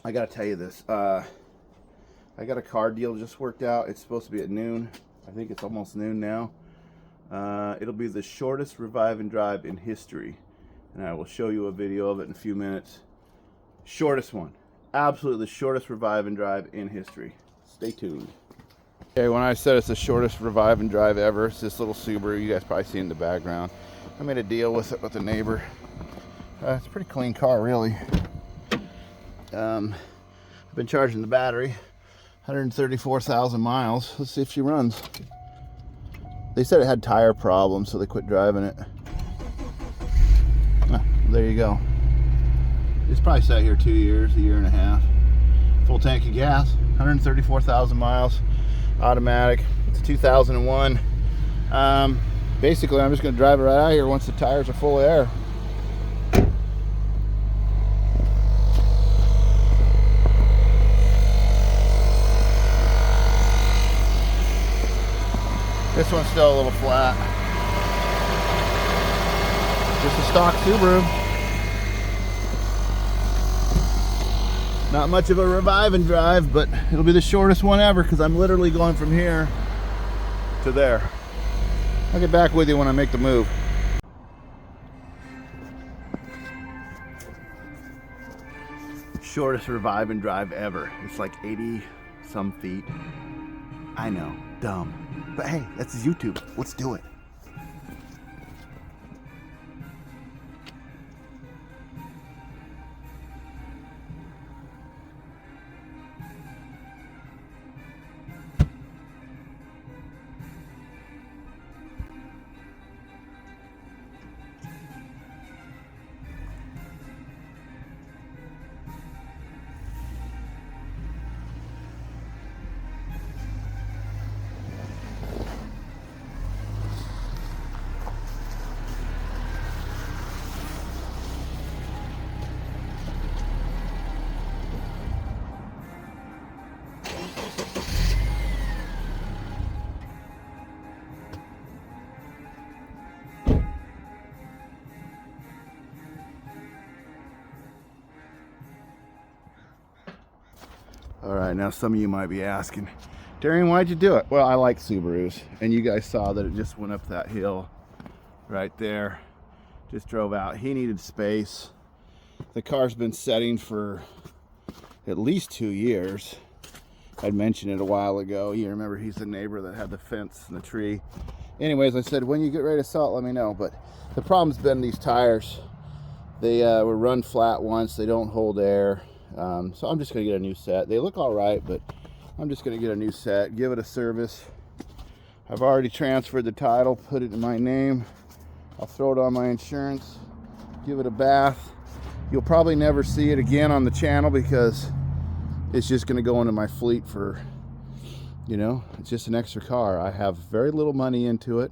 I gotta tell you this. I got a car deal just worked out. It's supposed to be at noon. I think it's almost noon now. It'll be the shortest revive and drive in history, and I will show you a video of it in a few minutes. Shortest one. Absolutely the shortest revive and drive in history. Stay tuned. Okay, when I said it's the shortest revive and drive ever, it's this little Subaru. You guys probably see in the background. I made a deal with it with a neighbor. It's a pretty clean car, really. I've been charging the battery. 134,000 miles. Let's see if she runs. They said it had tire problems, so they quit driving it. There you go. It's probably sat here 2 years, a year and a half. Full tank of gas, 134,000 miles, automatic. It's a 2001. Basically, I'm just going to drive it right out here once the tires are full of air. This one's still a little flat. Just a stock Subaru. Not much of a revive and drive, but it'll be the shortest one ever because I'm literally going from here to there. I'll get back with you when I make the move. Shortest revive and drive ever. It's like 80 some feet. I know, dumb. But hey, that's YouTube. Let's do it. All right, now some of you might be asking, Darian, why'd you do it? Well, I like Subarus, and you guys saw that it just went up that hill right there. Just drove out. He needed space. The car's been setting for at least 2 years. I'd mentioned it a while ago. You remember he's the neighbor that had the fence and the tree. Anyways, I said, when you get ready to sell it, let me know. But the problem's been these tires. They were run flat once. They don't hold air. So I'm just going to get a new set. They look all right, but I'm just going to get a new set, give it a service. I've already transferred the title, put it in my name. I'll throw it on my insurance, give it a bath. You'll probably never see it again on the channel because it's just going to go into my fleet for, you know, it's just an extra car. I have very little money into it,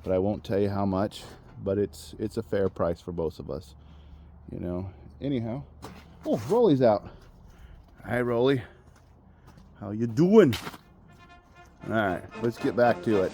but I won't tell you how much, but it's a fair price for both of us, you know. Anyhow. Oh, Rolly's out. Hi, Rolly. How you doing? All right, let's get back to it.